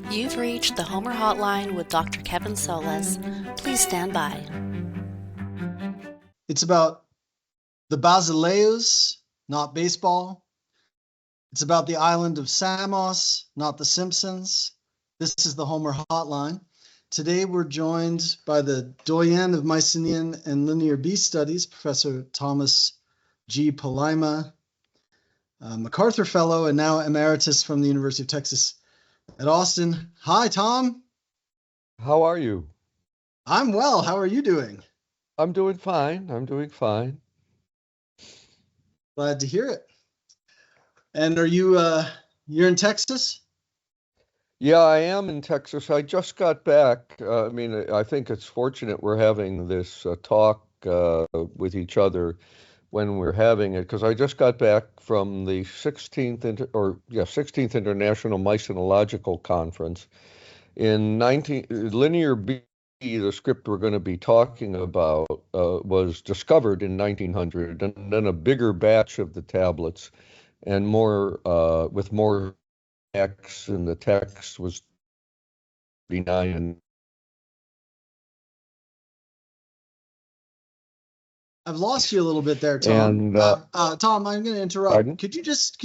You've reached the Homer Hotline with Dr. Kevin Solez. Please stand by. It's about the Basileus, not baseball. It's about the island of Samos, not the Simpsons. This is the Homer Hotline. Today we're joined by the doyen of Mycenaean and Linear B Studies, Professor Thomas G. Palaima, MacArthur Fellow, and now Emeritus from the University of Texas at Austin. Hi, Tom. How are you? I'm well. How are you doing? I'm doing fine. Glad to hear it. And are you, you're in Texas? Yeah, I am in Texas. I just got back. I think it's fortunate we're having this talk with each other when we're having it, because I just got back from the 16th International Mycenological Conference in Linear B. The script we're going to be talking about was discovered in 1900, and then a bigger batch of the tablets and more with more X, and the text was 39. I've lost you a little bit there, Tom. Tom, I'm going to interrupt. Pardon? Could you just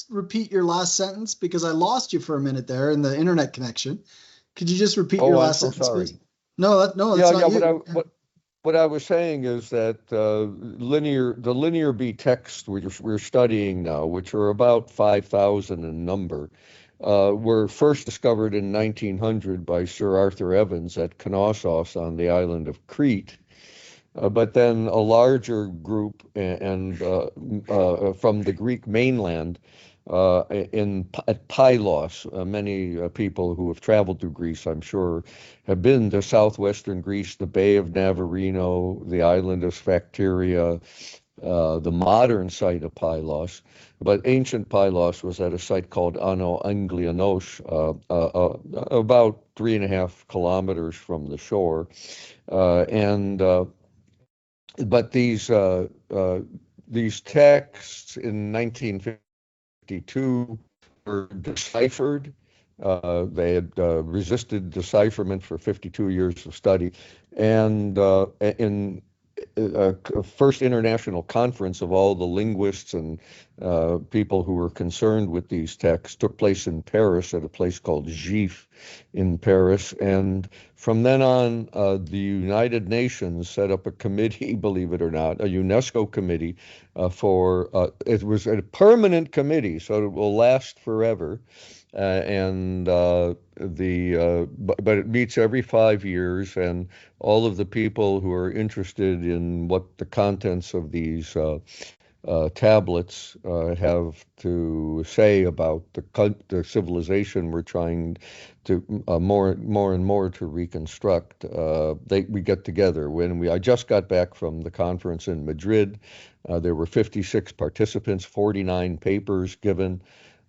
repeat your last sentence, because I lost you for a minute there in the internet connection? Could you just repeat your last sentence, sorry. please? No, that's not you. What I was saying is that the linear B text we're studying now, which are about 5,000 in number, were first discovered in 1900 by Sir Arthur Evans at Knossos on the island of Crete. But then a larger group and from the Greek mainland at Pylos. Many people who have traveled through Greece, I'm sure, have been to southwestern Greece, the Bay of Navarino, the island of Sphacteria, the modern site of Pylos. But ancient Pylos was at a site called Ano Anglianos, about 3.5 kilometers from the shore. But these texts in 1952 were deciphered. They had resisted decipherment for 52 years of study, and in a first international conference of all the linguists and people who were concerned with these texts took place in Paris at a place called Gif in Paris. And from then on, the United Nations set up a committee, believe it or not, a UNESCO committee it was a permanent committee, so it will last forever. But it meets every 5 years, and all of the people who are interested in what the contents of these tablets have to say about the civilization we're trying to more and more to reconstruct. We get together. I just got back from the conference in Madrid. There were 56 participants, 49 papers given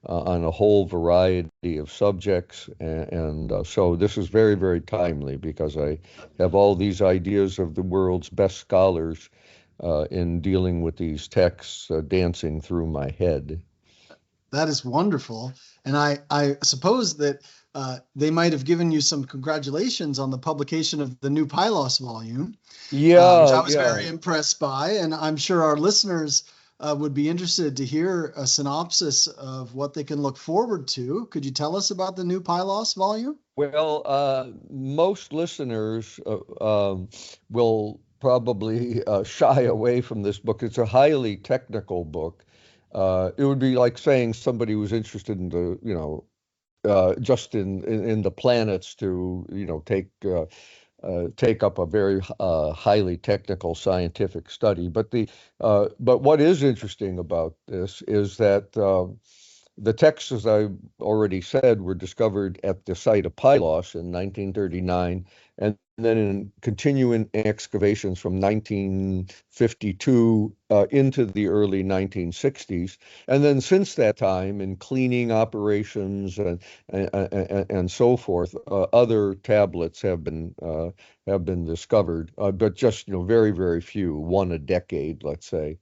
on a whole variety of subjects, and so this is very, very timely, because I have all these ideas of the world's best scholars in dealing with these texts dancing through my head. That is wonderful. And I suppose that they might have given you some congratulations on the publication of the new Pylos volume, which I was very impressed by. And I'm sure our listeners would be interested to hear a synopsis of what they can look forward to. Could you tell us about the new Pylos volume? Well, most listeners will probably shy away from this book. It's a highly technical book. It would be like saying somebody was interested in just in the planets to take up a very highly technical scientific study. But what is interesting about this is that the texts, as I already said, were discovered at the site of Pylos in 1939, and then in continuing excavations from 1952 into the early 1960s. And then since that time, in cleaning operations and so forth, other tablets have been discovered, but just very, very few, one a decade, let's say.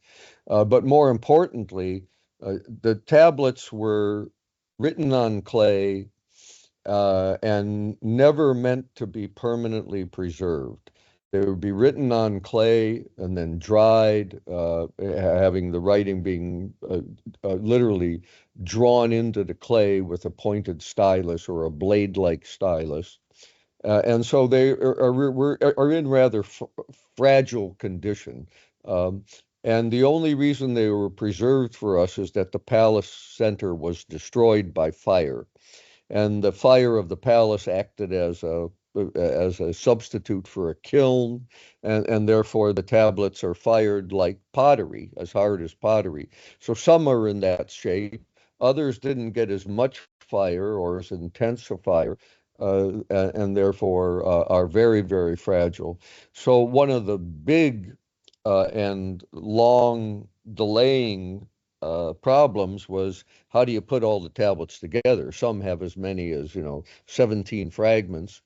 But more importantly, the tablets were written on clay and never meant to be permanently preserved. They would be written on clay and then dried, having the writing being literally drawn into the clay with a pointed stylus or a blade-like stylus. And so they are in rather fragile condition. And the only reason they were preserved for us is that the palace center was destroyed by fire. And the fire of the palace acted as a substitute for a kiln, and therefore the tablets are fired like pottery, as hard as pottery. So some are in that shape. Others didn't get as much fire or as intense a fire, and therefore are very, very fragile. So one of the big and long delaying problems was, how do you put all the tablets together? Some have as many as 17 fragments,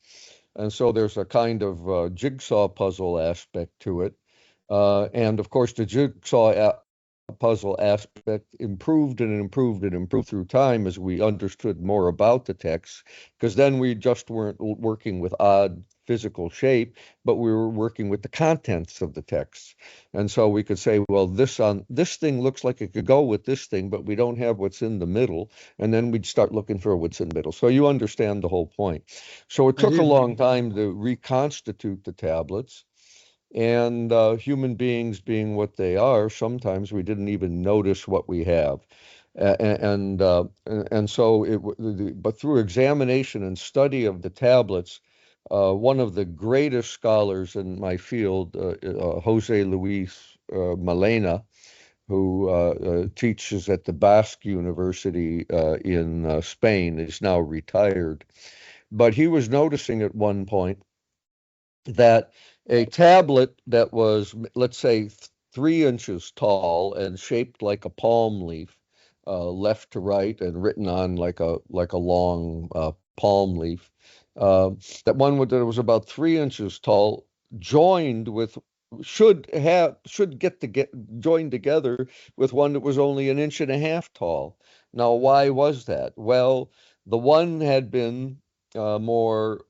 and so there's a kind of jigsaw puzzle aspect to it. And of course, the jigsaw puzzle aspect improved and improved and improved through time as we understood more about the text, because then we just weren't working with odd physical shape, but we were working with the contents of the text. And so we could say, well, this thing looks like it could go with this thing, but we don't have what's in the middle. And then we'd start looking for what's in the middle. So you understand the whole point. So it took a long time to reconstitute the tablets. And human beings being what they are, sometimes we didn't even notice what we have. And so, but through examination and study of the tablets, one of the greatest scholars in my field, Jose Luis Malena, who teaches at the Basque University in Spain, is now retired. But he was noticing at one point that a tablet that was, let's say, 3 inches tall and shaped like a palm leaf, left to right, and written on like a long palm leaf, that one that was about 3 inches tall, joined with should get joined together with one that was only an inch and a half tall. Now, why was that? Well, the one had been more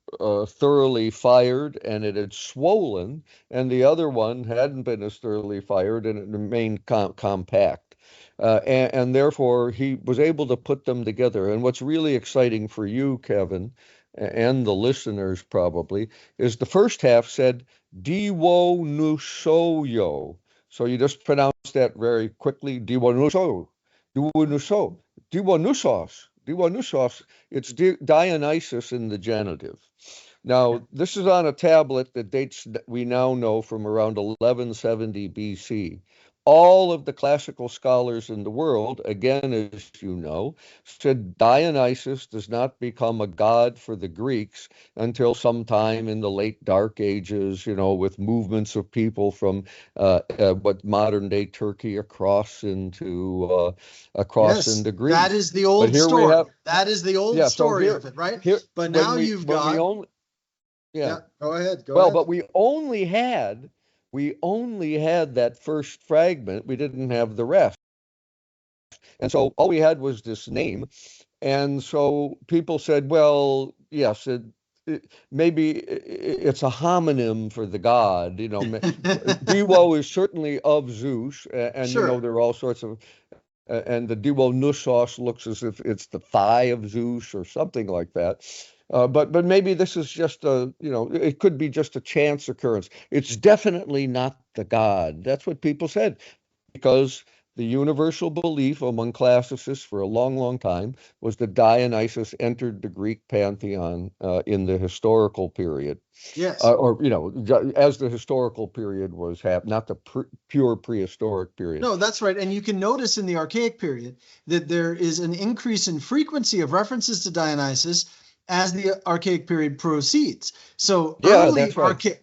thoroughly fired and it had swollen, and the other one hadn't been as thoroughly fired and it remained compact. And therefore, he was able to put them together. And what's really exciting for you, Kevin, and the listeners probably, is the first half said, Diwo Nusoyo. So you just pronounce that very quickly, Diwo Nuso, Diwo Nuso, Diwo Nusos. Dionysos, it's Dionysus in the genitive. Now, this is on a tablet that dates, we now know, from around 1170 BC. All of the classical scholars in the world, again, as you know, said Dionysus does not become a god for the Greeks until sometime in the late Dark Ages, with movements of people from what modern day Turkey across into Greece. That is the old story. That is the old story of it, right? But now you've got. Yeah. Go ahead. Well, but we only had that first fragment. We didn't have the rest. And so all we had was this name. And so people said, well, yes, maybe it's a homonym for the god. Diwo is certainly of Zeus. And, sure. There are all sorts of, and the Diwo Nusos looks as if it's the thigh of Zeus or something like that. But maybe this is just it could be just a chance occurrence. It's definitely not the god. That's what people said, because the universal belief among classicists for a long, long time was that Dionysus entered the Greek pantheon in the historical period. Yes. As the historical period was not the pure prehistoric period. No, that's right. And you can notice in the Archaic period that there is an increase in frequency of references to Dionysus as the Archaic period proceeds. So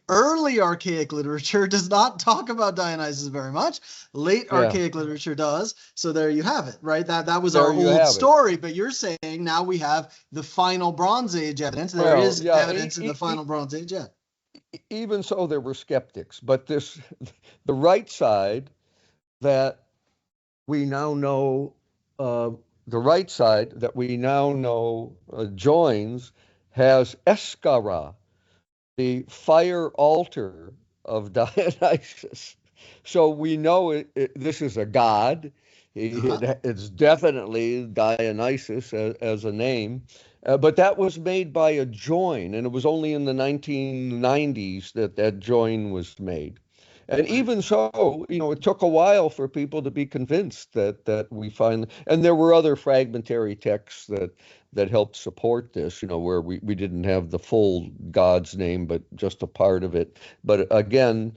early Archaic literature does not talk about Dionysus very much. Late Archaic literature does. So there you have it, right? That was our old story. But you're saying now we have the final Bronze Age evidence. There is evidence in the final Bronze Age. Yeah. Even so, there were skeptics. But the right side, that we now know the right side that we now know joins has Escara, the fire altar of Dionysus. So we know this is a god. It's definitely Dionysus as a name, but that was made by a join, and it was only in the 1990s that that join was made. And even so, it took a while for people to be convinced that we find, and there were other fragmentary texts that helped support this, where we didn't have the full God's name, but just a part of it. But again,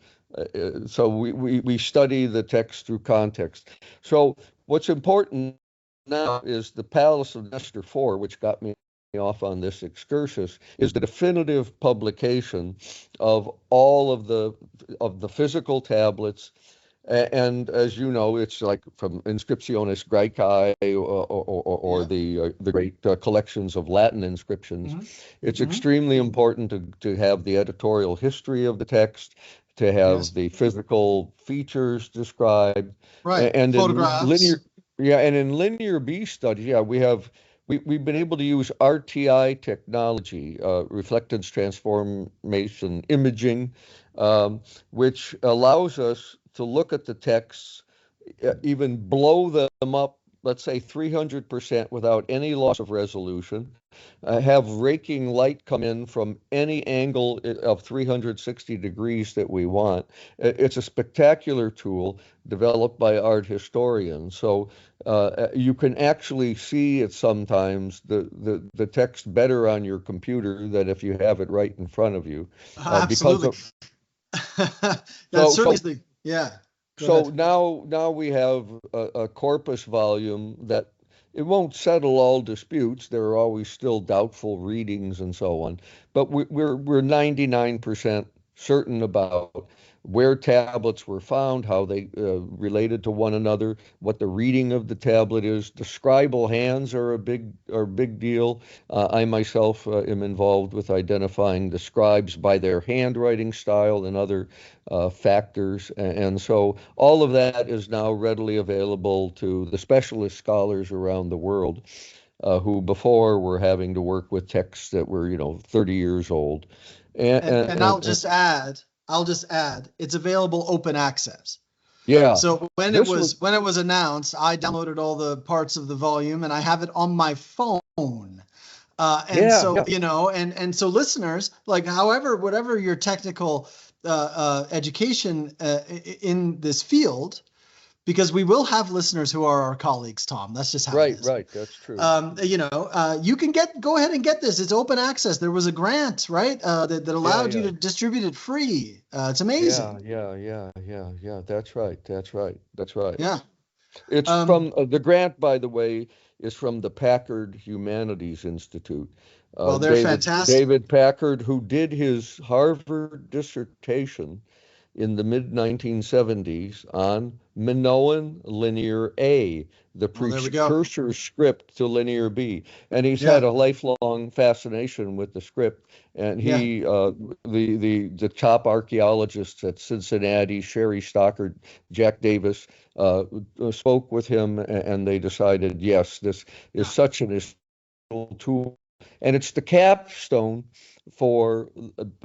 so we study the text through context. So what's important now is the Palace of Nestor 4, which got me off on this excursus, is the definitive publication of all of the physical tablets. And as you know, it's like from Inscriptiones Graecae or the great collections of Latin inscriptions. It's extremely important to have the editorial history of the text, to have the physical features described, and photographs. In linear B studies, we've been able to use RTI technology, reflectance transformation imaging, which allows us to look at the texts, even blow them up, let's say 300% without any loss of resolution, have raking light come in from any angle of 360 degrees that we want. It's a spectacular tool developed by art historians. So you can actually see it sometimes, the text better on your computer than if you have it right in front of you. Absolutely. That's certainly So now we have a corpus volume that it won't settle all disputes. There are always still doubtful readings and so on, but we're 99% certain about where tablets were found, how they related to one another, what the reading of the tablet is. The scribal hands are a big deal. I myself am involved with identifying the scribes by their handwriting style and other factors. And so all of that is now readily available to the specialist scholars around the world who before were having to work with texts that were, 30 years old. And I'll just add, it's available open access. Yeah. So when it was announced, I downloaded all the parts of the volume and I have it on my phone. And so listeners, like whatever your technical education in this field, because we will have listeners who are our colleagues, Tom. That's just how it is. Right. That's true. You can go ahead and get this. It's open access. There was a grant, right, that allowed you to distribute it free. It's amazing. Yeah. That's right. Yeah. It's from the grant, by the way, is from the Packard Humanities Institute. Well, they're fantastic. David Packard, who did his Harvard dissertation in the mid-1970s on Minoan Linear A, the precursor script to Linear B. And he's had a lifelong fascination with the script. And he, the top archaeologists at Cincinnati, Sherry Stockard, Jack Davis, spoke with him, and they decided, yes, this is such an essential tool. And it's the capstone for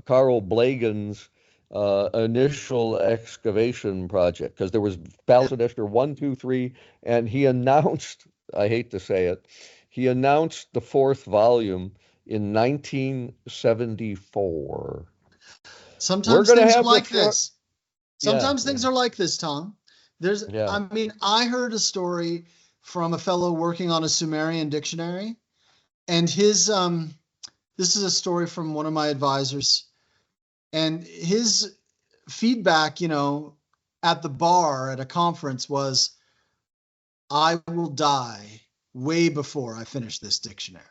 Carl Blagan's initial excavation project, because there was Palace of Nestor 1, 2, 3, and he announced, I hate to say it, he announced the fourth volume in 1974. Sometimes things are like this. Sometimes things are like this, Tom. I heard a story from a fellow working on a Sumerian dictionary, and his this is a story from one of my advisors. And his feedback, at the bar at a conference was, I will die way before I finish this dictionary.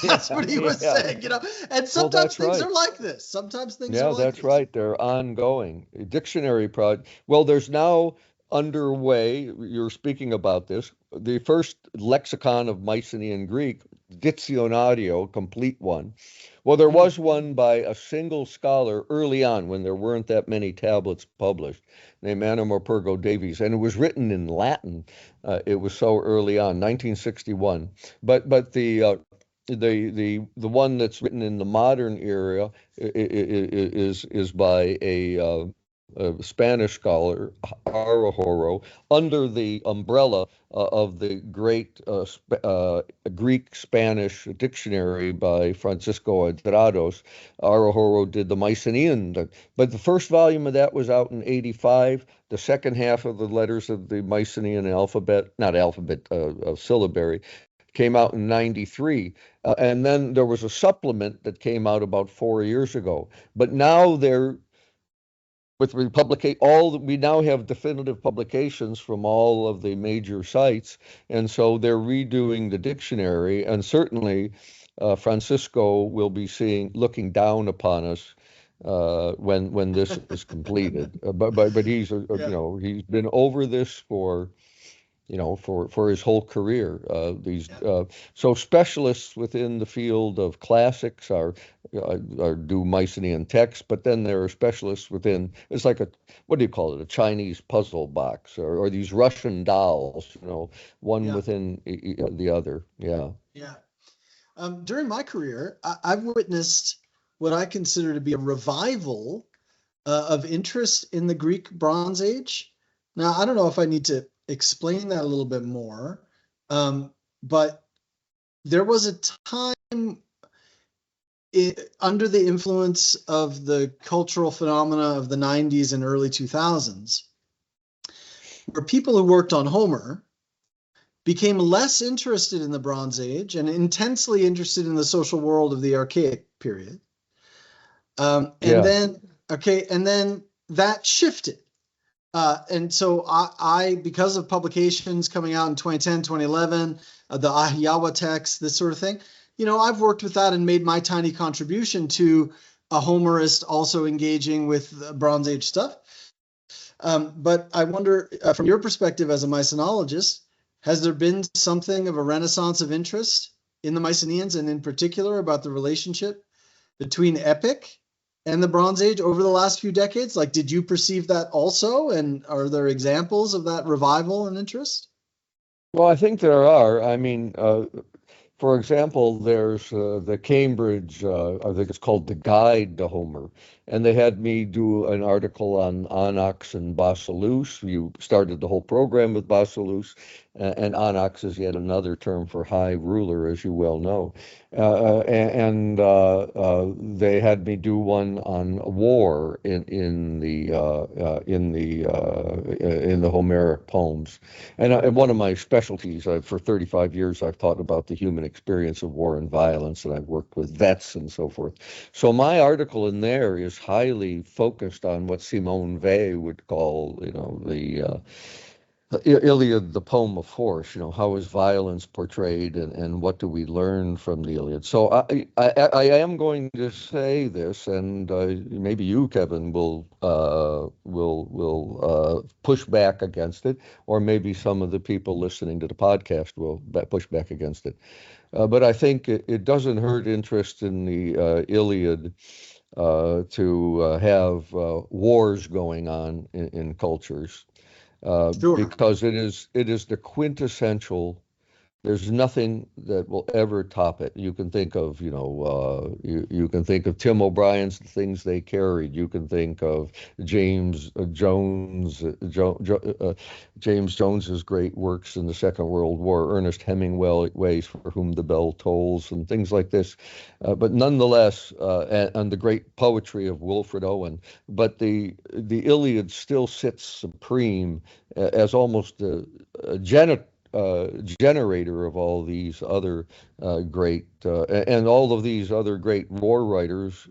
That's what he was saying, And sometimes things are like this. Sometimes things are like this. Yeah, that's right. They're ongoing. A dictionary project. Well, there's now underway. You're speaking about this. The first lexicon of Mycenaean Greek, Dictionario, complete one. Well, there was one by a single scholar early on when there weren't that many tablets published, named Anamorpergo Davies, and it was written in Latin. It was so early on, 1961. But the one that's written in the modern era is by a Spanish scholar, Arahoro, under the umbrella of the great Greek-Spanish dictionary by Francisco Adrados. Arahoro did the Mycenaean, but the first volume of that was out in 85. The second half of the letters of the Mycenaean syllabary, came out in 93. And then there was a supplement that came out about 4 years ago. But now we now have definitive publications from all of the major sites, and so they're redoing the dictionary, and certainly Francisco will be looking down upon us when this is completed. But he's he's been over this for his whole career. So specialists within the field of classics do Mycenaean texts, but then there are specialists within, it's like what do you call it, a Chinese puzzle box, or these Russian dolls, one within the other. Yeah. During my career, I've witnessed what I consider to be a revival of interest in the Greek Bronze Age. Now, I don't know if I need to explain that a little bit more, but there was a time under the influence of the cultural phenomena of the 90s and early 2000s, where people who worked on Homer became less interested in the Bronze Age and intensely interested in the social world of the Archaic period. And then that shifted. And so I, because of publications coming out in 2010, 2011, the Ahyawa text, this sort of thing, I've worked with that and made my tiny contribution to a Homerist also engaging with Bronze Age stuff. But I wonder, from your perspective as a Mycenologist, has there been something of a renaissance of interest in the Mycenaeans, and in particular about the relationship between epic and the Bronze Age over the last few decades? Like, did you perceive that also? And are there examples of that revival and interest? Well, I think there are. I mean, for example, there's the Cambridge, I think it's called The Guide to Homer, and they had me do an article on Onyx and Basileus. You started the whole program with Basileus, and Onyx is yet another term for high ruler, as you well know. And they had me do one on war in the Homeric poems. And one of my specialties, for 35 years, I've taught about the human experience of war and violence, and I've worked with vets and so forth. So my article in there is highly focused on what Simone Weil would call, the Iliad, the poem of force. How is violence portrayed, and what do we learn from the Iliad? So I am going to say this, and maybe you, Kevin, will push back against it, or maybe some of the people listening to the podcast will push back against it. But I think it doesn't hurt interest in the Iliad to have wars going on in cultures. Sure. Because it is the quintessential. There's nothing that will ever top it. You can think of, you can think of Tim O'Brien's The Things They Carried. You can think of James Jones's great works in the Second World War, Ernest Hemingway's For Whom the Bell Tolls, and things like this. But nonetheless, and the great poetry of Wilfred Owen. But the Iliad still sits supreme as almost a generator of all these other great and all of these other great war writers,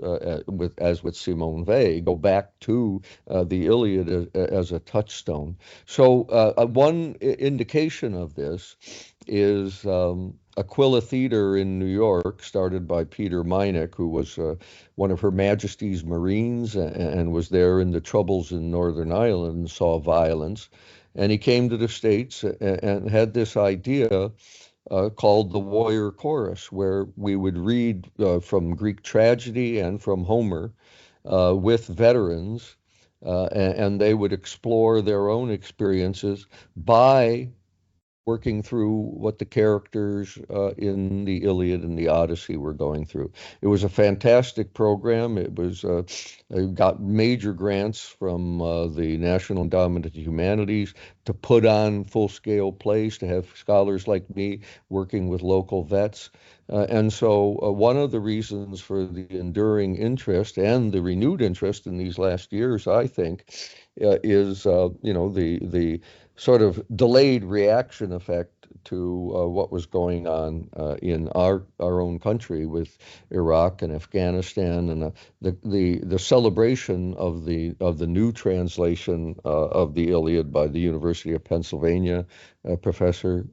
as with Simone Weil, go back to the Iliad as a touchstone. So one indication of this is Aquila Theater in New York, started by Peter Meineck, who was one of Her Majesty's Marines and was there in the troubles in Northern Ireland and saw violence. And he came to the States and had this idea called the Warrior Chorus, where we would read from Greek tragedy and from Homer with veterans, and they would explore their own experiences by working through what the characters in the Iliad and the Odyssey were going through. It was a fantastic program. It got major grants from the National Endowment of the Humanities to put on full-scale plays, to have scholars like me working with local vets. And so one of the reasons for the enduring interest and the renewed interest in these last years, I think, is the sort of delayed reaction effect to what was going on in our own country with Iraq and Afghanistan, and the celebration of the new translation of the Iliad by the University of Pennsylvania professor.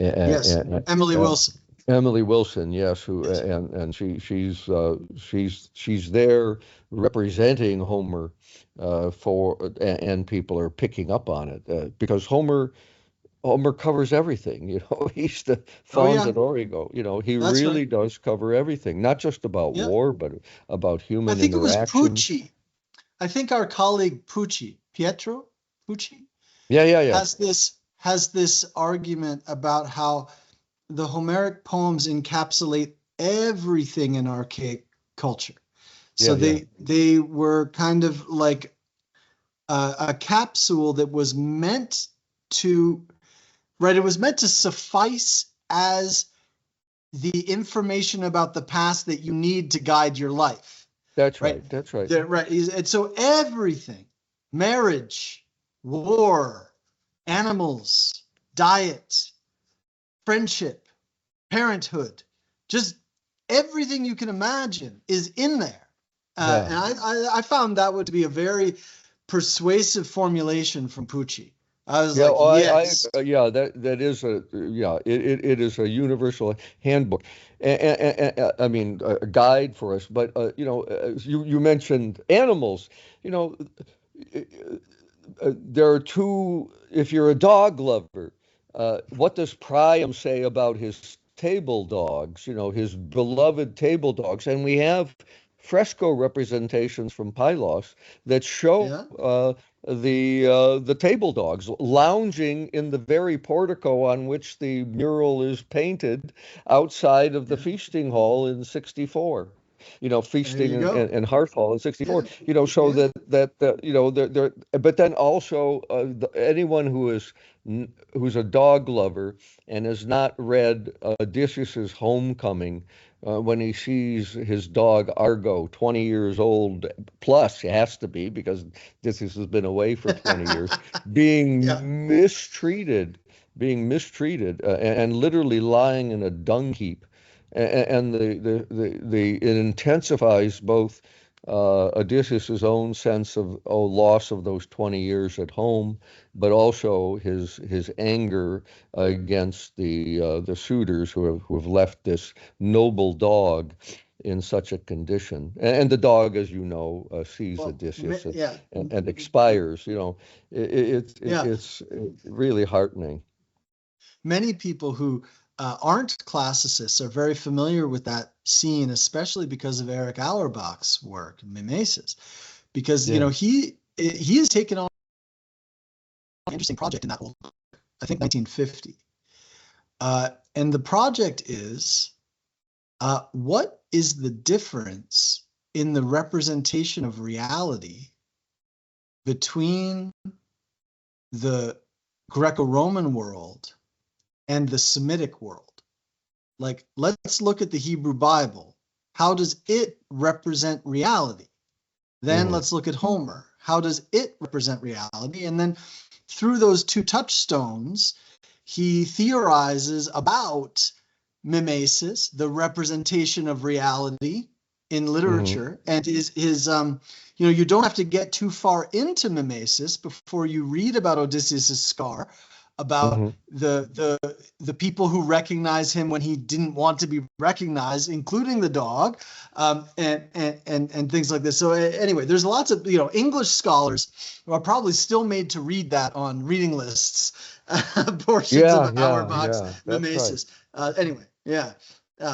Yes, Emily Wilson. Emily Wilson, yes, who and she's there representing Homer and people are picking up on it because Homer covers everything. He's the Fons et Origo. He That's really right. does cover everything, not just about war, but about human I think interaction. It was Pucci. I think our colleague Pietro Pucci, Yeah. has this argument about how the Homeric poems encapsulate everything in archaic culture. So they were kind of like a capsule that was meant to, right? It was meant to suffice as the information about the past that you need to guide your life. That's right. That's right. Right. And so everything, marriage, war, animals, diet, friendship, parenthood, just everything you can imagine is in there. And I found that would be a very persuasive formation from Pucci. I was yes. That is it is a universal handbook, and I mean a guide for us. But you mentioned animals. There are two. If you're a dog lover, what does Priam say about his table dogs? His beloved table dogs, and we have fresco representations from Pylos that show the table dogs lounging in the very portico on which the mural is painted outside of the feasting hall in 64. Feasting and Hearth Hall in 64. So that but then also anyone who's a dog lover and has not read Odysseus's Homecoming, when he sees his dog Argo, 20 years old plus, he has to be because Odysseus has been away for 20 years, being mistreated and literally lying in a dung heap. And it intensifies both Odysseus's own sense of loss of those 20 years at home, but also his anger against the suitors who have left this noble dog in such a condition. And the dog, as you know, sees Odysseus and expires. It's really heartening. Many people who aren't classicists are very familiar with that scene, especially because of Eric Auerbach's work, Mimesis, because he has taken on an interesting project in that whole, I think, 1950. And the project is, what is the difference in the representation of reality between the Greco-Roman world and the Semitic world? Like, let's look at the Hebrew Bible. How does it represent reality? Then let's look at Homer. How does it represent reality? And then through those two touchstones, he theorizes about mimesis, the representation of reality in literature, and his you don't have to get too far into mimesis before you read about Odysseus's scar about hmm the people who recognize him when he didn't want to be recognized, including the dog, and things like this. So anyway, there's lots of English scholars who are probably still made to read that on reading lists, portions Yeah, of yeah, Auerbach's yeah. That's right. Mimesis. Anyway, yeah.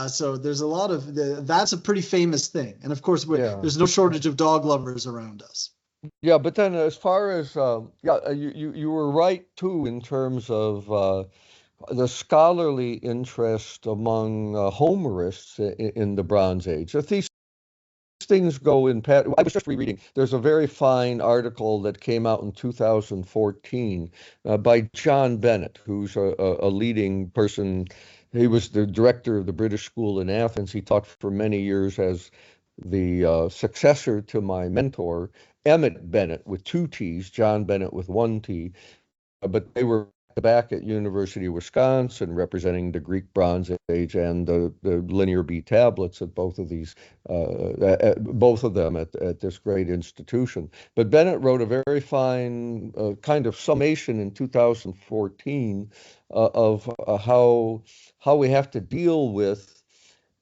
So there's a lot of that's a pretty famous thing, and of course Yeah. there's no shortage of dog lovers around us. Yeah, but then as far as you were right too in terms of the scholarly interest among Homerists in the Bronze Age. If these things go in pat, I was just rereading. There's a very fine article that came out in 2014 by John Bennett, who's a leading person. He was the director of the British School in Athens. He taught for many years as the successor to my mentor, Emmett Bennett, with two T's, John Bennett with one T. But they were back at University of Wisconsin representing the Greek Bronze Age and the Linear B tablets at both of these, both of them at this great institution. But Bennett wrote a very fine kind of summation in 2014 of how we have to deal with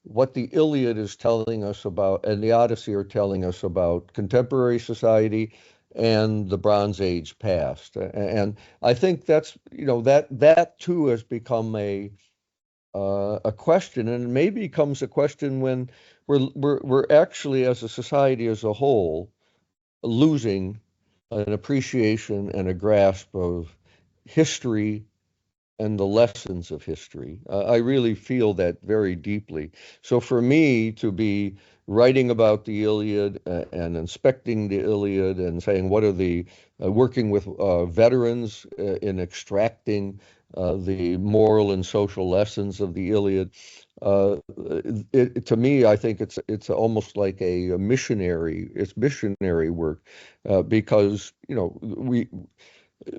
what the Iliad is telling us about and the Odyssey are telling us about contemporary society and the Bronze Age past. And I think that's that too has become a question, and it maybe becomes a question when we're actually, as a society as a whole, losing an appreciation and a grasp of history and the lessons of history. I really feel that very deeply. So for me to be writing about the Iliad and inspecting the Iliad and saying what are the working with veterans in extracting the moral and social lessons of the Iliad. To me, I think it's almost like a missionary. It's missionary work because we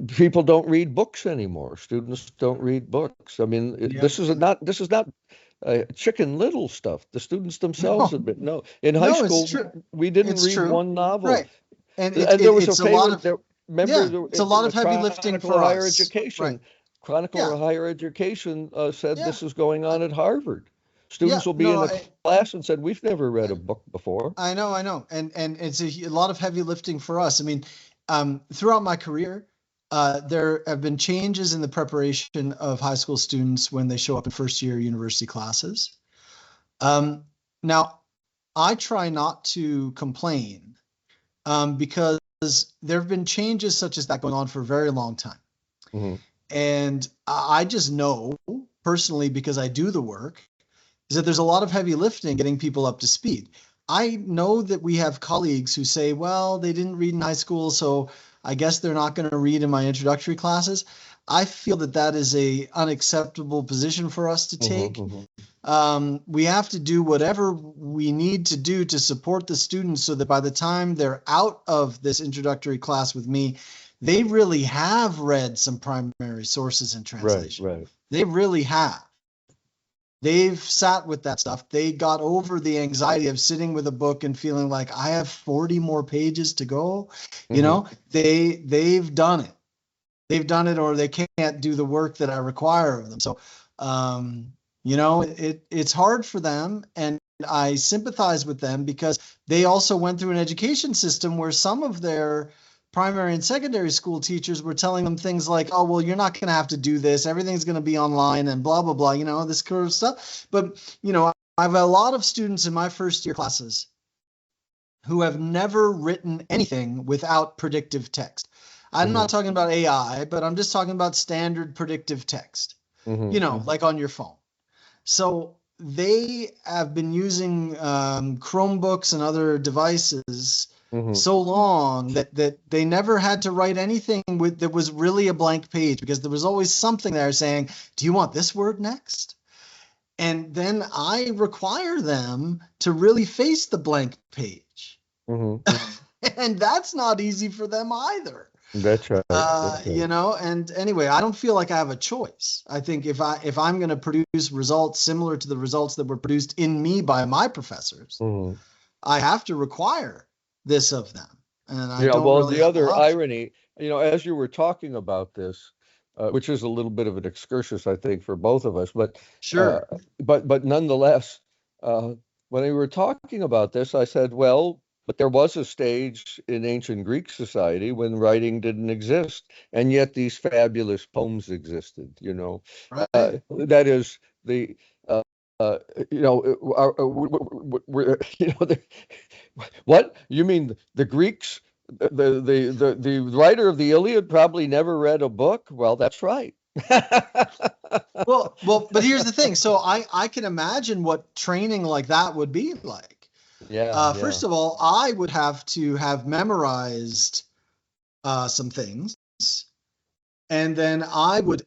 people don't read books anymore. Students don't read books. I mean, Yeah. this is not Chicken Little stuff. The students themselves No, admit no. In high no, it's school, true. we didn't It's read true. one novel. Right. And And there was a it's a lot favorite. of, Remember, yeah, it's a lot in the of heavy lifting Chronicle of for Higher us. Right. Education, Chronicle Yeah. of Higher Education said Yeah. this is going on at Harvard. Yeah. Students will be No, in a class and said, "We've never read a book before." I know, I know. And it's a lot of heavy lifting for us. I mean, throughout my career, there have been changes in the preparation of high school students when they show up in first year university classes. Now, I try not to complain because there have been changes such as that going on for a very long time. hmm And I just know personally, because I do the work, is that there's a lot of heavy lifting getting people up to speed. I know that we have colleagues who say, well, they didn't read in high school, so I guess they're not going to read in my introductory classes. I feel that that is a unacceptable position for us to take. We have to do whatever we need to do to support the students so that by the time they're out of this introductory class with me, they really have read some primary sources and translation. Right. They really have. They've sat with that stuff. They got over the anxiety of sitting with a book and feeling like I have 40 more pages to go. You know, they've done it. They've done it, or they can't do the work that I require of them. So, it's hard for them, and I sympathize with them because they also went through an education system where some of their primary and secondary school teachers were telling them things like, oh, well, you're not going to have to do this. Everything's going to be online and blah, blah, blah, this kind of stuff. But, I have a lot of students in my first year classes who have never written anything without predictive text. I'm not talking about AI, but I'm just talking about standard predictive text, like on your phone. So they have been using Chromebooks and other devices so long that they never had to write anything that was really a blank page, because there was always something there saying, do you want this word next? And then I require them to really face the blank page. And that's not easy for them either. That's right. And anyway, I don't feel like I have a choice. I think if I'm going to produce results similar to the results that were produced in me by my professors, I have to require this of them. And I don't really the have other an option. irony, as you were talking about this, which is a little bit of an excursus, I think, for both of us. But Sure. but nonetheless, when we were talking about this, I said, well, but there was a stage in ancient Greek society when writing didn't exist, and yet these fabulous poems existed. Right. That is the what you mean? The Greeks, the writer of the Iliad probably never read a book. Well, that's right. Well, but here's the thing. So I can imagine what training like that would be like. Yeah. First of all, I would have to have memorized some things, and then I would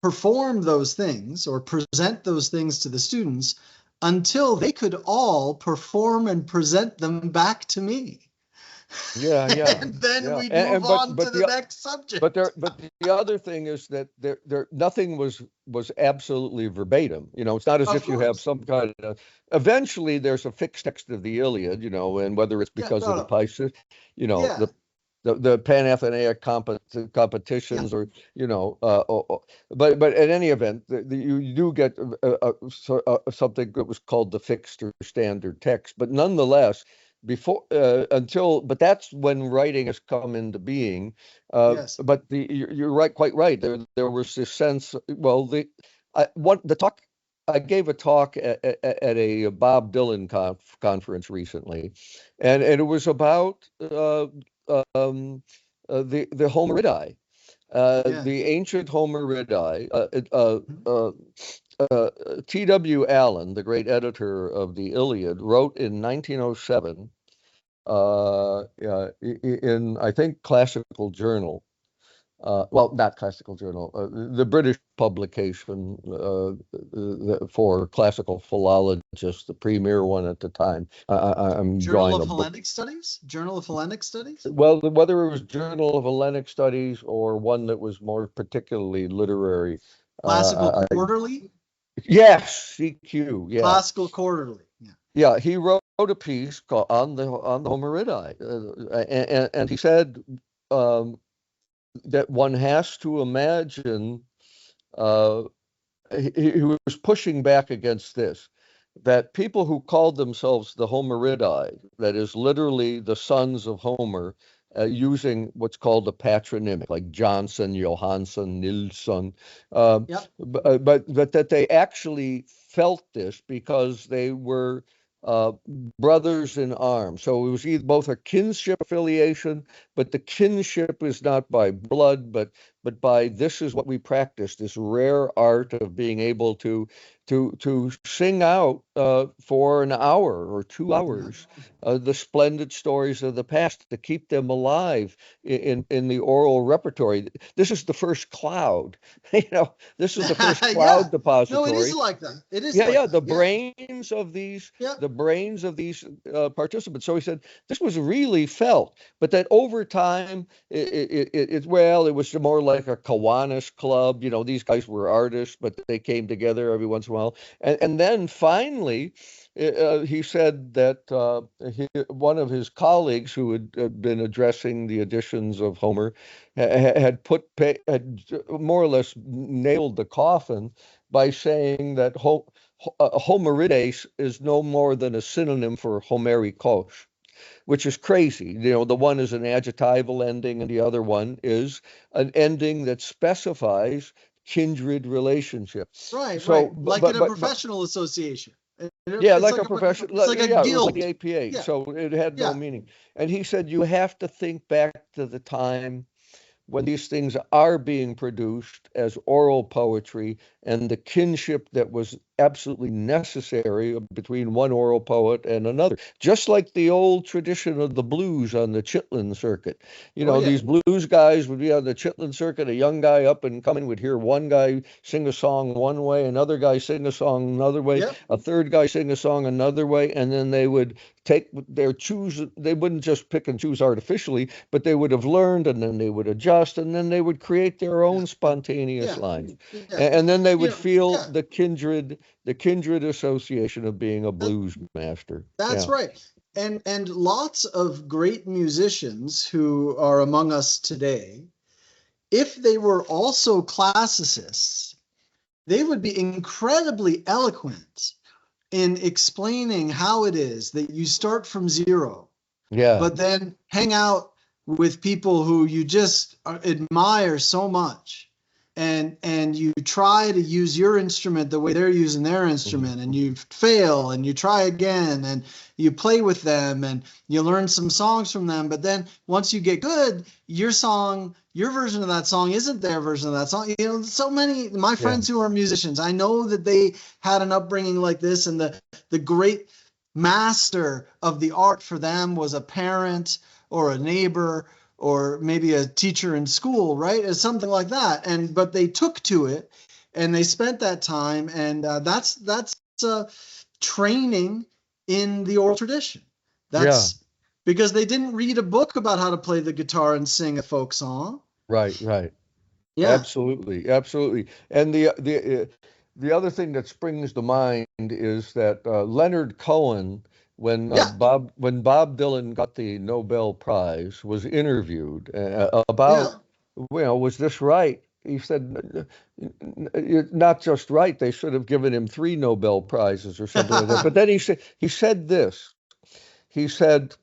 perform those things or present those things to the students until they could all perform and present them back to me. Yeah. And then we'd move on to the next subject. But the other thing is that there nothing was absolutely verbatim. It's not as if you have some kind of. Eventually, there's a fixed text of the Iliad. And whether it's because of the Pylos, the Pan-Athenaic competitions, or but in any event, you do get something that was called the fixed or standard text. But nonetheless, but that's when writing has come into being. Yes. But you're right, quite right. There was this sense. Well, I gave a talk at a Bob Dylan conference recently, and it was about the Homeridae, the ancient Homeridae. T.W. Allen, the great editor of the Iliad, wrote in 1907 in, I think, Classical Journal. Well, not Classical Journal, the British publication for classical philologists, the premier one at the time. I'm Journal drawing of a Hellenic Studies? Journal of Hellenic Studies? Well, whether it was Journal of Hellenic Studies or one that was more particularly literary. Classical Quarterly? Yes, CQ. Yeah. Classical Quarterly. Yeah. Yeah, he wrote a piece called on the Homeridae, and he said that one has to imagine. He was pushing back against this, that people who called themselves the Homeridae, that is literally the sons of Homer, using what's called a patronymic, like Johnson, Johansson, Nilsson, but that they actually felt this because they were brothers in arms. So it was either both a kinship affiliation, but the kinship is not by blood, but by this is what we practice, this rare art of being able to sing out for an hour or 2 hours the splendid stories of the past, to keep them alive in the oral repertory. This is the first cloud. This is the first cloud depository. No, it is like that. It is. The brains of these, participants. So he said this was really felt, but that over time, it was more like a Kiwanis club. These guys were artists, but they came together every once in a while. And then finally, he said that one of his colleagues who had been addressing the editions of Homer had more or less nailed the coffin by saying that Homerides is no more than a synonym for Homerikos, which is crazy. The one is an adjectival ending, and the other one is an ending that specifies kindred relationships. Right. Like in a professional association. Like a professional. It's like a guild. Like the APA. Yeah. So it had no meaning. And he said you have to think back to the time when these things are being produced as oral poetry, and the kinship that was absolutely necessary between one oral poet and another. Just like the old tradition of the blues on the Chitlin circuit. These blues guys would be on the Chitlin circuit. A young guy up and coming would hear one guy sing a song one way, another guy sing a song another way, a third guy sing a song another way, and then they would take their choose. They wouldn't just pick and choose artificially, but they would have learned, and then they would adjust, and then they would create their own spontaneous lines. And then they would feel the kindred association of being a blues master. That's right. And lots of great musicians who are among us today if they were also classicists, they would be incredibly eloquent in explaining how it is that you start from zero, Yeah. but then hang out with people who you just admire so much, and you try to use your instrument the way they're using their instrument, and you fail and you try again, and you play with them and you learn some songs from them. But then once you get good, your version of that song isn't their version of that song. You know, so many my friends who are musicians, I know that they had an upbringing like this, and the great master of the art for them was a parent or a neighbor or maybe a teacher in school, right? As something like that. But they took to it and they spent that time, and that's training in the oral tradition. That's because they didn't read a book about how to play the guitar and sing a folk song. Right. Yeah. Absolutely. And the other thing that springs to mind is that Leonard Cohen, when Bob Dylan got the Nobel Prize, was interviewed about, was this right? He said, not just right. They should have given him 3 Nobel Prizes or something like that. But then he said this. He said,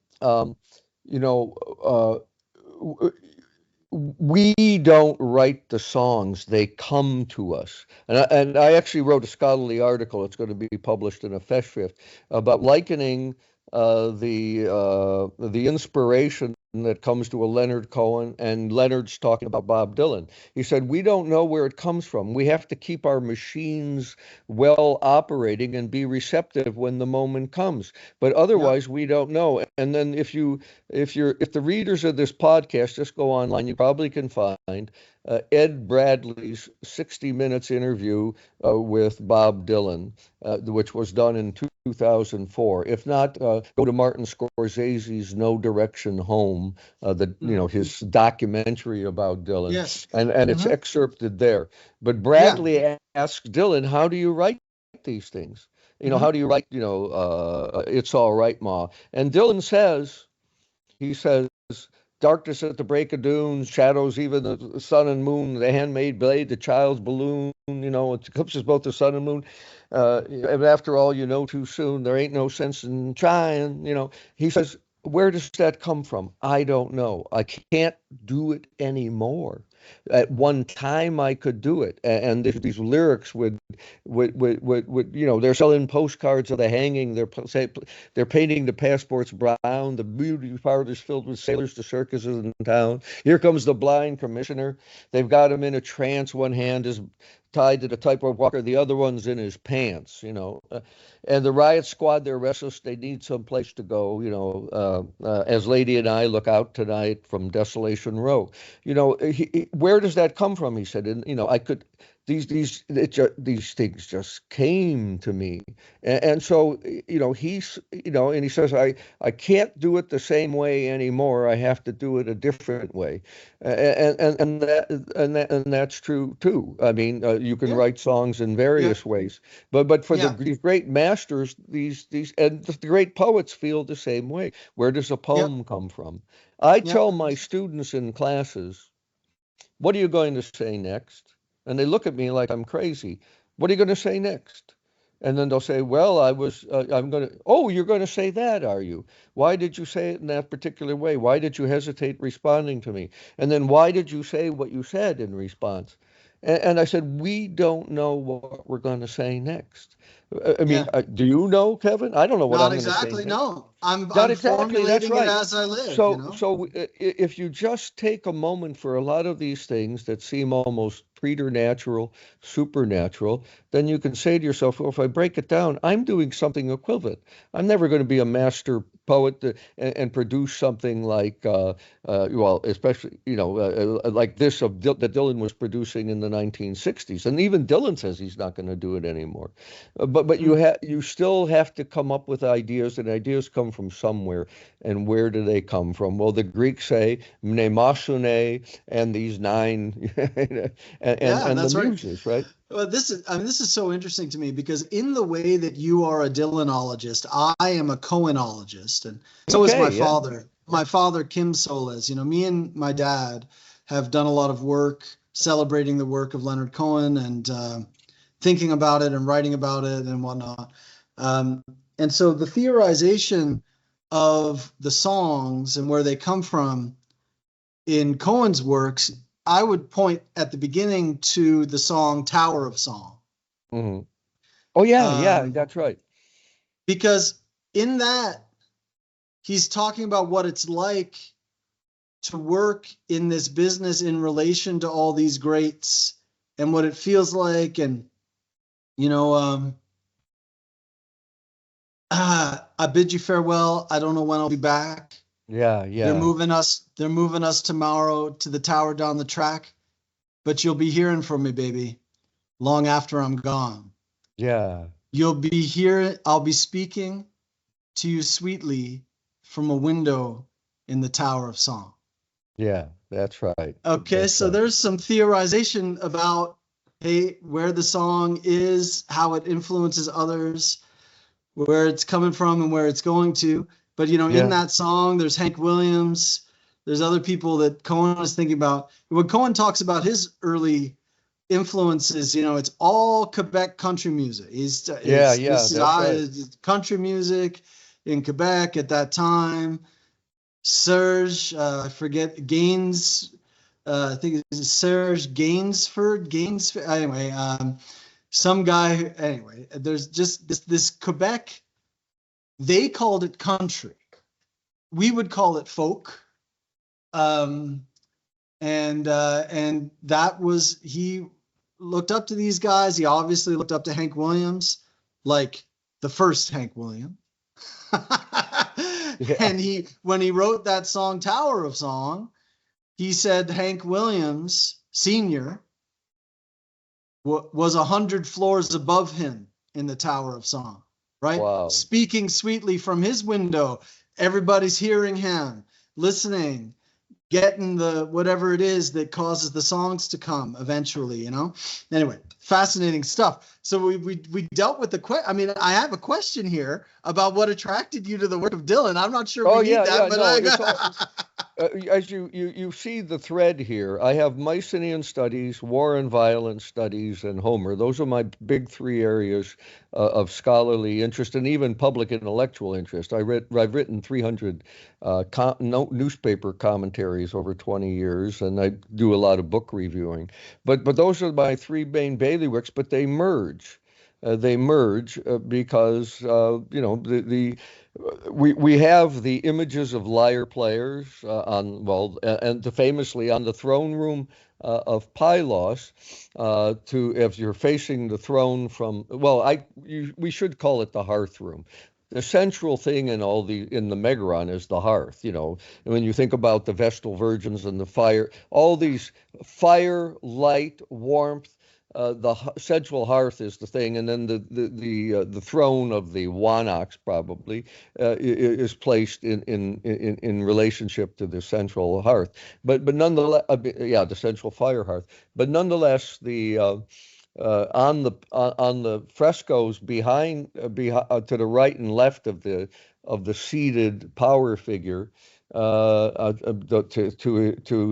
we don't write the songs, they come to us. And I actually wrote a scholarly article, it's going to be published in a festschrift, about likening the inspiration that comes to a Leonard Cohen, and Leonard's talking about Bob Dylan. He said, we don't know where it comes from. We have to keep our machines well operating and be receptive when the moment comes. But otherwise, we don't know. And then if the readers of this podcast just go online, you probably can find Ed Bradley's 60 Minutes interview with Bob Dylan, which was done in 2004. If not, go to Martin Scorsese's No Direction Home, his documentary about Dylan, and it's excerpted there. But Bradley asked Dylan, how do you write these things? How do you write, It's All Right, Ma? And Dylan says, darkness at the break of doom, shadows, even the sun and moon, the handmade blade, the child's balloon, it eclipses both the sun and moon. And after all, too soon, there ain't no sense in trying, He says, where does that come from? I don't know. I can't do it anymore. At one time, I could do it, and these lyrics would they're selling postcards of the hanging. They're painting the passports brown. The beauty parlors filled with sailors, the circuses in town. Here comes the blind commissioner. They've got him in a trance. One hand is tied to the tightrope walker, the other one's in his pants, and the riot squad, they're restless, they need some place to go, as Lady and I look out tonight from Desolation Row. Where does that come from? He said, and I could, these things just came to me, and so he's and he says, I can't do it the same way anymore. I have to do it a different way, and that's true too. I mean, you can write songs in various ways, but for these great masters, these and the great poets feel the same way. Where does a poem come from? I tell my students in classes, what are you going to say next? And they look at me like I'm crazy. What are you going to say next? And then they'll say, well, you're going to say that, are you? Why did you say it in that particular way? Why did you hesitate responding to me? And then why did you say what you said in response? And I said, we don't know what we're going to say next. I mean, do you know, Kevin? I don't know what I'm going to say. Not exactly, no. I'm formulating that's right. It as I live. So if you just take a moment for a lot of these things that seem almost preternatural, supernatural, then you can say to yourself, well, if I break it down, I'm doing something equivalent. I'm never going to be a master poet and produce something like, especially, like this that Dylan was producing in the 1960s. And even Dylan says he's not going to do it anymore. But you still have to come up with ideas, and ideas come from somewhere. And where do they come from? Well, the Greeks say mnemasune, and these 9 and the muses, right? Well, this is so interesting to me, because in the way that you are a Dylanologist, I am a Cohenologist, and so is my father. My father, Kim Solez. Me and my dad have done a lot of work celebrating the work of Leonard Cohen and thinking about it and writing about it and whatnot. And so the theorization of the songs and where they come from in Cohen's works, I would point at the beginning to the song Tower of Song. Mm-hmm. Oh, yeah, that's right. Because in that, he's talking about what it's like to work in this business in relation to all these greats and what it feels like. And, you know, I bid you farewell. I don't know when I'll be back. Yeah. They're moving us tomorrow to the tower down the track, but you'll be hearing from me, baby, long after I'm gone. Yeah. You'll be here. I'll be speaking to you sweetly from a window in the Tower of Song. Yeah, that's right. Okay, that's so right. there's some theorization about, hey, where the song is, how it influences others, where it's coming from and where it's going to. But, you know, in that song, there's Hank Williams. There's other people that Cohen was thinking about. When Cohen talks about his early influences, you know, it's all Quebec country music. This is country music in Quebec at that time. Serge, I forget, Gaines, I think it's Serge Gainsford. Anyway, some guy, anyway, there's just this Quebec, they called it country. We would call it folk. And that was, he looked up to these guys. He obviously looked up to Hank Williams, like the first Hank Williams. And when he wrote that song Tower of Song, he said Hank Williams Sr. was 100 floors above him in the Tower of Song, right? Wow. Speaking sweetly from his window. Everybody's hearing him, listening, getting the whatever it is that causes the songs to come eventually, you know? Anyway, fascinating stuff. So we dealt with the question. I mean, I have a question here about what attracted you to the work of Dylan. I'm not sure we need that, but as you see the thread here, I have Mycenaean studies, war and violence studies, and Homer. Those are my big three areas of scholarly interest and even public intellectual interest. I've written 300 newspaper commentaries over 20 years, and I do a lot of book reviewing. But those are my three main bailiwicks, but they merge. Because we have the images of lyre players famously on the throne room of Pylos. If you're facing the throne from, we should call it the hearth room. The central thing in the Megaron is the hearth. You know, and when you think about the Vestal Virgins and the fire, all these fire, light, warmth. The central hearth is the thing, and then the throne of the Wanaks probably is placed in relationship to the central hearth. But nonetheless, the central fire hearth. But nonetheless, on the frescoes behind to the right and left of the seated power figure. To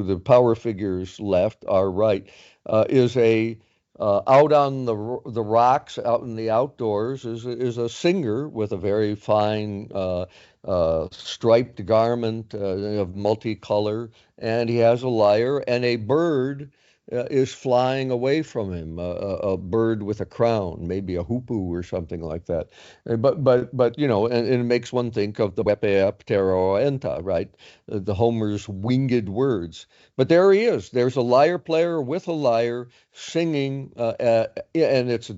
the power figure's left, our right, is a out on the rocks, out in the outdoors, is a singer with a very fine striped garment of multicolor, and he has a lyre, and a bird is flying away from him, a bird with a crown, maybe a hoopoe or something like that. But you know, and it makes one think of the Wepe Ptero Enta, right? The Homer's winged words. But there he is. There's a lyre player with a lyre singing, and it's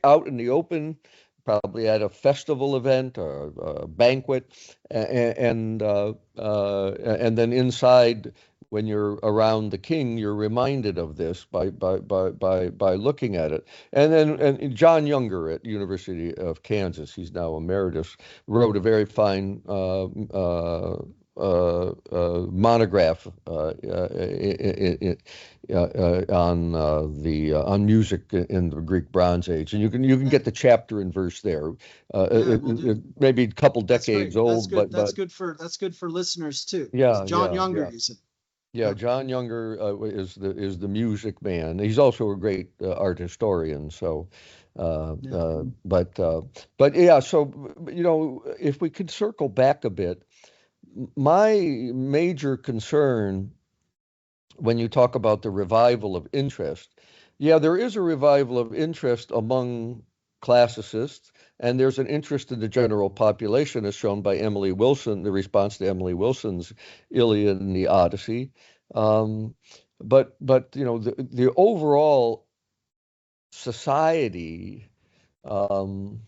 out in the open, probably at a festival event or a banquet, and then inside. When you're around the king, you're reminded of this by looking at it. And John Younger at University of Kansas, he's now emeritus, wrote a very fine monograph on music in the Greek Bronze Age, and you can get the chapter and verse there. Maybe a couple decades old, that's good for listeners too. Yeah, John yeah, Younger, yeah. you said. Yeah, John Younger is the music man. He's also a great art historian. So, Yeah. but yeah. So if we could circle back a bit, my major concern when you talk about the revival of interest, yeah, there is a revival of interest among classicists, and there's an interest in the general population, as shown by Emily Wilson, the response to Emily Wilson's Iliad and the Odyssey. Um, but the overall society, um,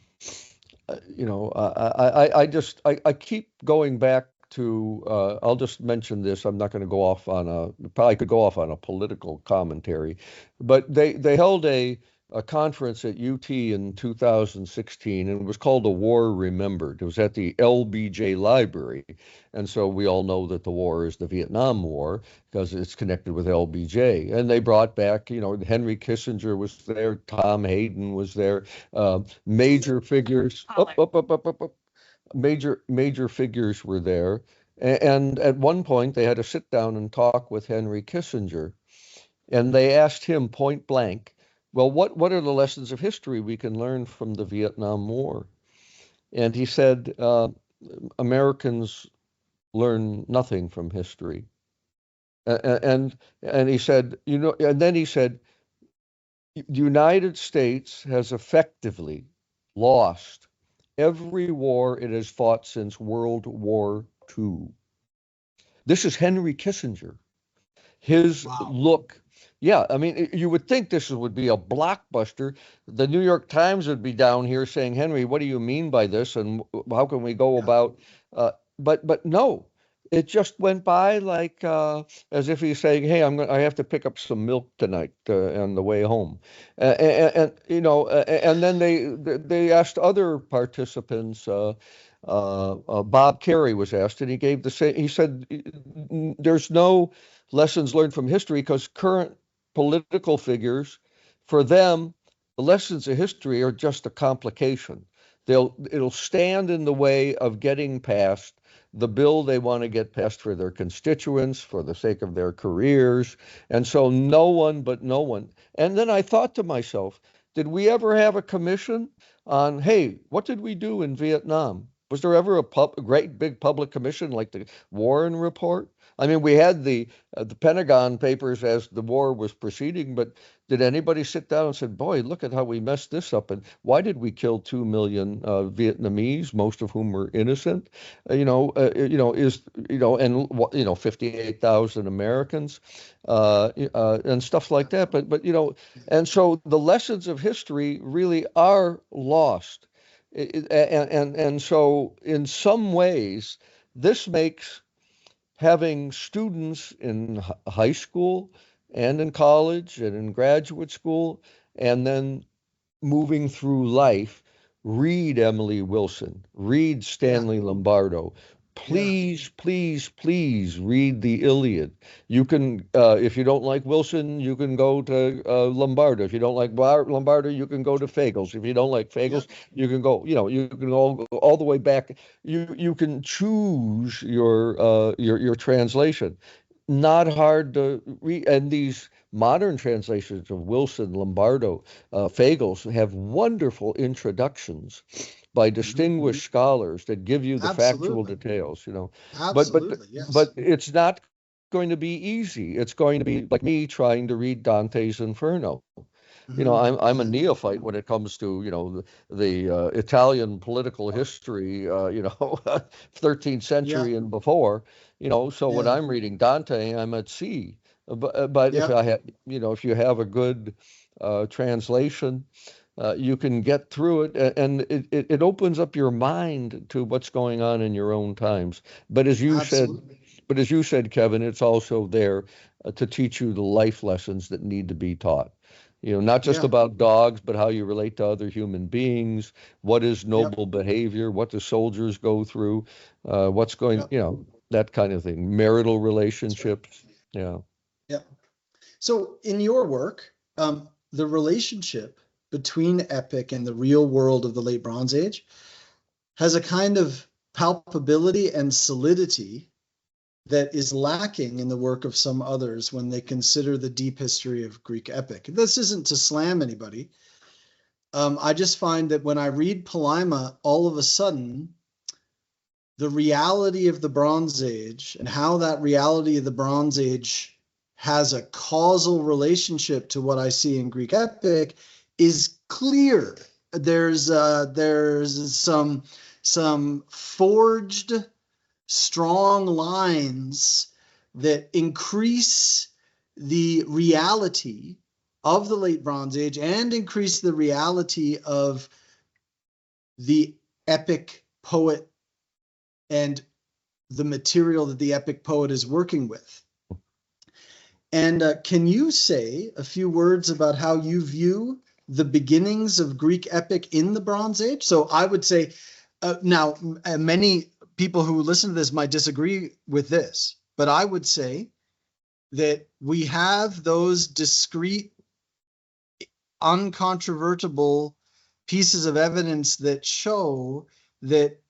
I keep going back to, I'll just mention this. I'm not going to go off on probably could go off on a political commentary, but they held a conference at UT in 2016, and it was called A War Remembered. It was at the LBJ Library. And so we all know that the war is the Vietnam War because it's connected with LBJ. And they brought back, Henry Kissinger was there, Tom Hayden was there, major figures. Major figures were there. And at one point, they had to sit down and talk with Henry Kissinger. And they asked him point blank, well, what are the lessons of history we can learn from the Vietnam War? And he said, Americans learn nothing from history. And he said, and then he said, the United States has effectively lost every war it has fought since World War II. This is Henry Kissinger. His look, yeah, I mean, you would think this would be a blockbuster. The New York Times would be down here saying, Henry, what do you mean by this? And how can we go about, but no, it just went by like as if he's saying, "Hey, I have to pick up some milk tonight on the way home," and then they asked other participants. Bob Kerrey was asked, and he gave the same. He said, "There's no lessons learned from history because current political figures, for them, the lessons of history are just a complication. It'll stand in the way of getting past the bill they want to get passed for their constituents, for the sake of their careers. And so no one. And then I thought to myself, did we ever have a commission on, hey, what did we do in Vietnam? Was there ever a great big public commission like the Warren Report? I mean, we had the Pentagon Papers as the war was proceeding, but did anybody sit down and said, "Boy, look at how we messed this up, and why did we kill 2 million Vietnamese, most of whom were innocent? And 58,000 Americans, and stuff like that. And so the lessons of history really are lost, and so in some ways, this makes having students in high school and in college and in graduate school, and then moving through life, read Emily Wilson, read Stanley Lombardo. Please, please, please read the Iliad. You can, if you don't like Wilson, you can go to Lombardo. If you don't like Lombardo, you can go to Fagles. If you don't like Fagles, you can go. You can go all the way back. You can choose your translation. Not hard to read, and these modern translations of Wilson, Lombardo, Fagles have wonderful introductions by distinguished scholars that give you the factual details, Absolutely, yes. But it's not going to be easy. It's going to be like me trying to read Dante's Inferno. I'm a neophyte when it comes to, the Italian political history, 13th century and before, so when I'm reading Dante, I'm at sea. But if you have a good translation, you can get through it, and it opens up your mind to what's going on in your own times. But as you said, Kevin, it's also there to teach you the life lessons that need to be taught. Not just about dogs, but how you relate to other human beings. What is noble behavior? What do soldiers go through? What's going, that kind of thing. Marital relationships. Yeah. So in your work, the relationship between epic and the real world of the late Bronze Age has a kind of palpability and solidity that is lacking in the work of some others when they consider the deep history of Greek epic. This isn't to slam anybody. I just find that when I read Palaima, all of a sudden, the reality of the Bronze Age and how that reality of the Bronze Age has a causal relationship to what I see in Greek epic is clear. There's some forged strong lines that increase the reality of the late Bronze Age and increase the reality of the epic poet and the material that the epic poet is working with. And can you say a few words about how you view the beginnings of Greek epic in the Bronze Age? So I would say, now many people who listen to this might disagree with this, but I would say that we have those discrete, uncontrovertible pieces of evidence that show that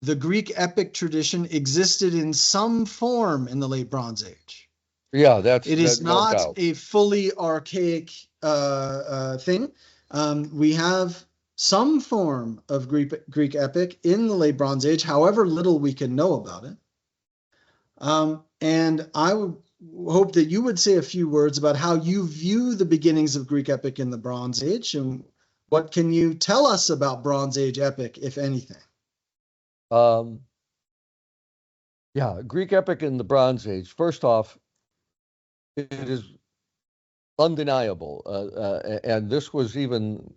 the Greek epic tradition existed in some form in the late Bronze Age. Yeah, it is no not doubt. a fully archaic thing. We have some form of Greek epic in the late Bronze Age, however little we can know about it. And I would hope that you would say a few words about how you view the beginnings of Greek epic in the Bronze Age, and what can you tell us about Bronze Age epic, if anything? Yeah, Greek epic in the Bronze Age. First off, it is undeniable, and this was even,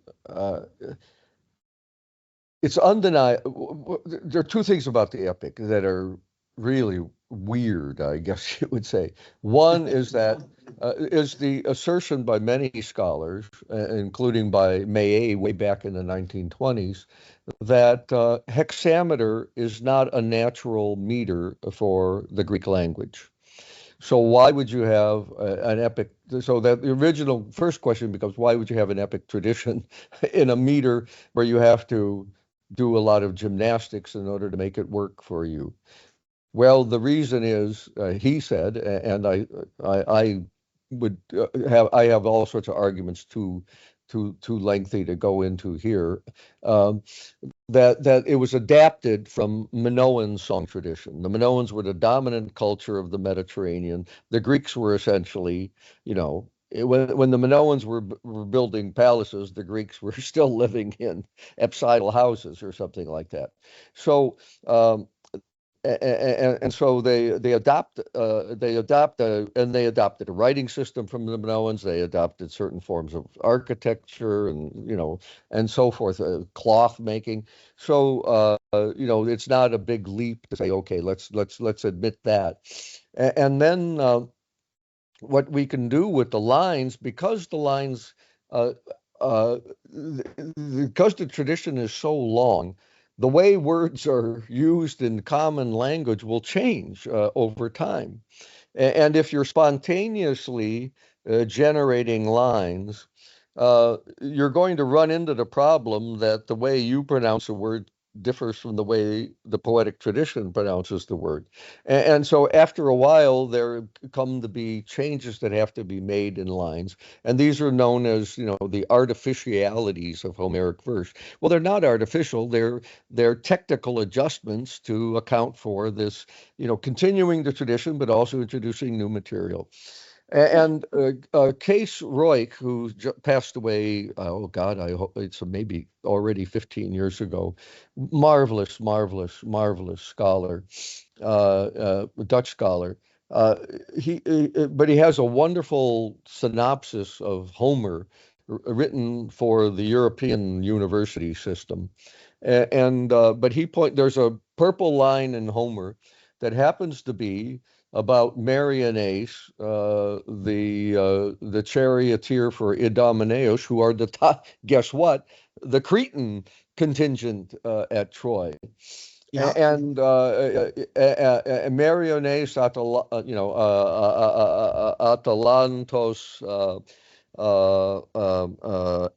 it's undeniable. There are two things about the epic that are really weird, I guess you would say. One is that is the assertion by many scholars, including by May way back in the 1920s, that hexameter is not a natural meter for the Greek language. So why would you have an epic? So that the original first question becomes, why would you have an epic tradition in a meter where you have to do a lot of gymnastics in order to make it work for you? Well, the reason is, he said, and I would have all sorts of arguments too lengthy to go into here. That it was adapted from Minoan song tradition. The Minoans were the dominant culture of the Mediterranean. The Greeks were essentially, when the Minoans were building palaces, the Greeks were still living in apsidal houses or something like that. So and so they adopted a writing system from the Minoans. They adopted certain forms of architecture and so forth, cloth making. So it's not a big leap to say, okay, let's admit that. And then what we can do with the lines, because the lines because the tradition is so long, the way words are used in common language will change over time. And if you're spontaneously generating lines, you're going to run into the problem that the way you pronounce a word differs from the way the poetic tradition pronounces the word. And so after a while, there come to be changes that have to be made in lines. And these are known as, the artificialities of Homeric verse. Well, they're not artificial. They're technical adjustments to account for this, continuing the tradition, but also introducing new material. And Case Royk, who passed away, oh God, I hope it's maybe already 15 years ago, marvelous scholar, Dutch scholar. But he has a wonderful synopsis of Homer written for the European university system. But there's a purple line in Homer that happens to be about Meriones, the charioteer for Idomeneus, who are guess what? The Cretan contingent at Troy. Yeah. And Meriones Atalantos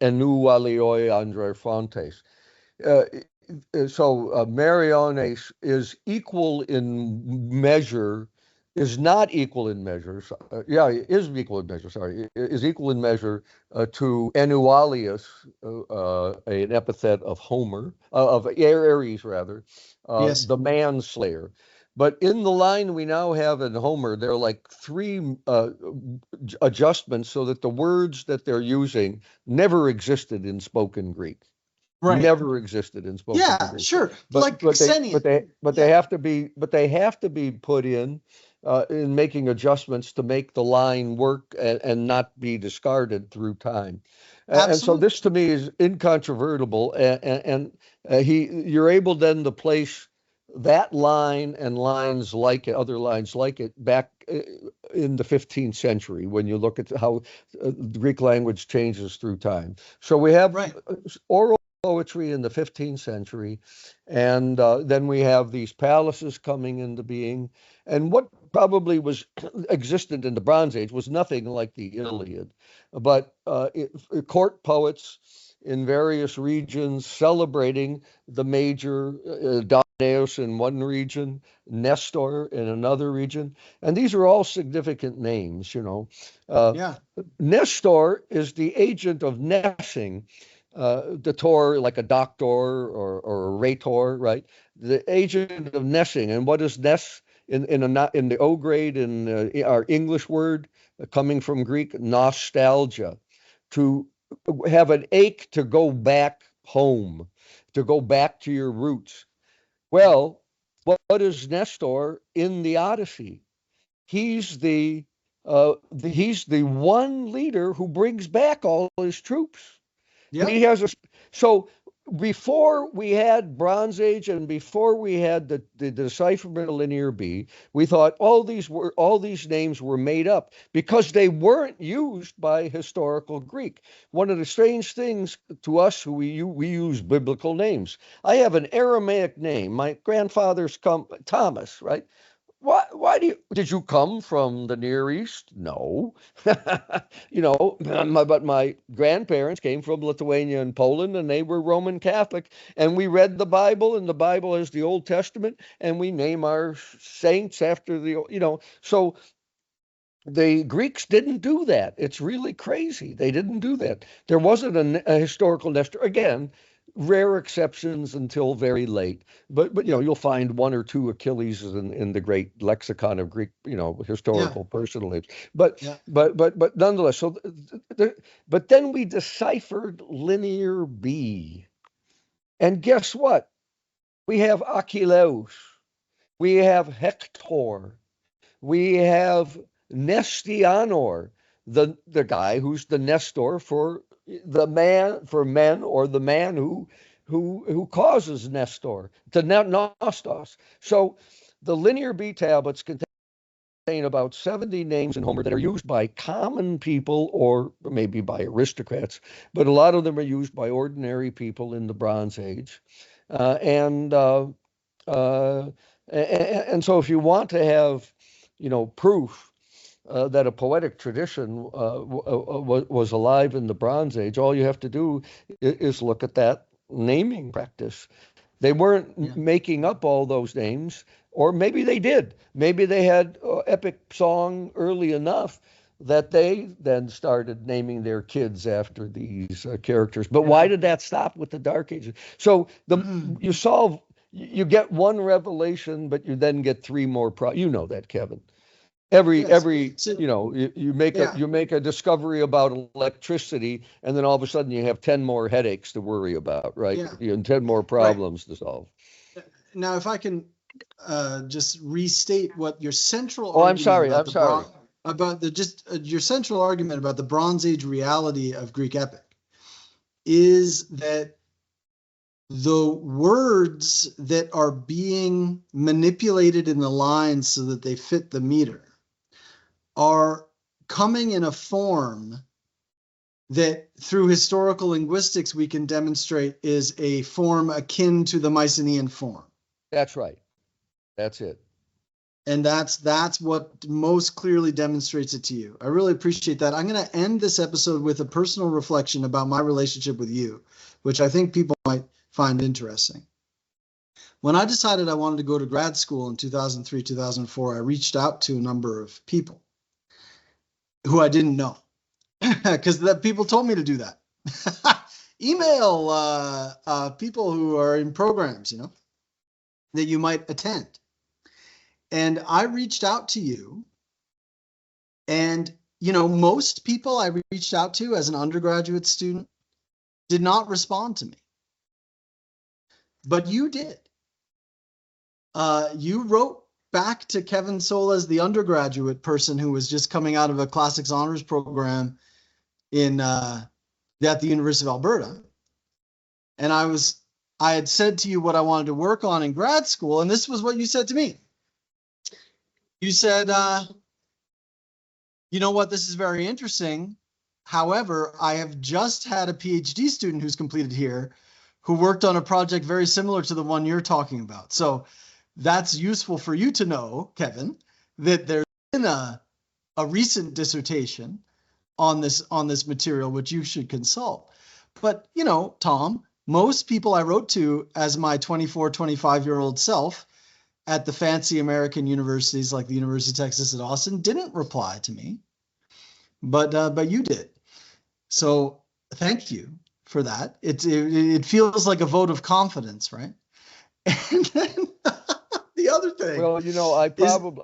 Enualioi Andre Fontes. So Meriones is equal in measure is not equal in measure. Is equal in measure. Sorry, is equal in measure to Enualius, an epithet of Homer, of Ares rather, Yes. the manslayer. But in the line we now have in Homer, there are like three adjustments so that the words that they're using never existed in spoken Greek. Right. Never existed in spoken Yeah, Greek. sure. But Like but Messenia. they have to be put in making adjustments to make the line work and not be discarded through time. And so Absolutely. this to me is incontrovertible, and you're able then to place that line and lines like it, other lines like it, back in the 15th century when you look at how Greek language changes through time. So we have Right. oral poetry in the 15th century, and then we have these palaces coming into being. And what probably was existent in the Bronze Age was nothing like the Iliad, but court poets in various regions celebrating the major Danaus in one region, Nestor in another region, and these are all significant names. Yeah. Nestor is the agent of Nessing, the tor like a doctor or a rhetor, right? The agent of Nessing. And what is Ness in the O grade in our English word coming from Greek? Nostalgia, to have an ache to go back home, to go back to your roots. Well, what is Nestor in the Odyssey? He's the one leader who brings back all his troops. Yeah. He has a so before we had Bronze Age and before we had the decipherment of Linear B, we thought all these names were made up because they weren't used by historical Greek. One of the strange things to us who we use biblical names. I have an Aramaic name. My grandfather's Thomas, right? Why did you come from the Near East? No. But my grandparents came from Lithuania and Poland, and they were Roman Catholic. And we read the Bible, and the Bible is the Old Testament, and we name our saints after So the Greeks didn't do that. It's really crazy. They didn't do that. There wasn't a historical Nestor. Again, rare exceptions until very late. But you'll find one or two Achilles in the great lexicon of Greek, historical personal names. But Yeah. but nonetheless, but then we deciphered Linear B. And guess what? We have Achilleus. We have Hector. We have Nestianor, the guy who's the Nestor for men, or the man who causes Nestor, to Nostos. So the Linear B tablets contain about 70 names in Homer that are used by common people or maybe by aristocrats, but a lot of them are used by ordinary people in the Bronze Age. And so if you want to have proof that a poetic tradition was alive in the Bronze Age, all you have to do is look at that naming practice. They weren't making up all those names, or maybe they did. Maybe they had epic song early enough that they then started naming their kids after these characters. But why did that stop with the Dark Ages? So you get one revelation, but you then get three more. You know that, Kevin. You make a discovery about electricity, and then all of a sudden you have 10 more headaches to worry about, right? Yeah. 10 more problems to solve. Now, if I can just restate what your central I'm sorry. Your central argument about the Bronze Age reality of Greek epic is that the words that are being manipulated in the lines so that they fit the meter are coming in a form that through historical linguistics we can demonstrate is a form akin to the Mycenaean form. That's right. That's it. And that's what most clearly demonstrates it to you. I really appreciate that. I'm going to end this episode with a personal reflection about my relationship with you, which I think people might find interesting. When I decided I wanted to go to grad school in 2003, 2004, I reached out to a number of people who I didn't know because people told me to do that. Email people who are in programs, that you might attend. And I reached out to you, and, most people I reached out to as an undergraduate student did not respond to me. But you did. You wrote back to Kevin Solez, the undergraduate person who was just coming out of a classics honors program at the University of Alberta. And I had said to you what I wanted to work on in grad school, and this was what you said to me. You said, you know what, this is very interesting. However, I have just had a PhD student who's completed here who worked on a project very similar to the one you're talking about. So that's useful for you to know, Kevin, that there's been a recent dissertation on this material, which you should consult. But, Tom, most people I wrote to as my 24, 25-year-old self at the fancy American universities like the University of Texas at Austin didn't reply to me, but you did. So thank you for that. It feels like a vote of confidence, right? And then the other thing. Well,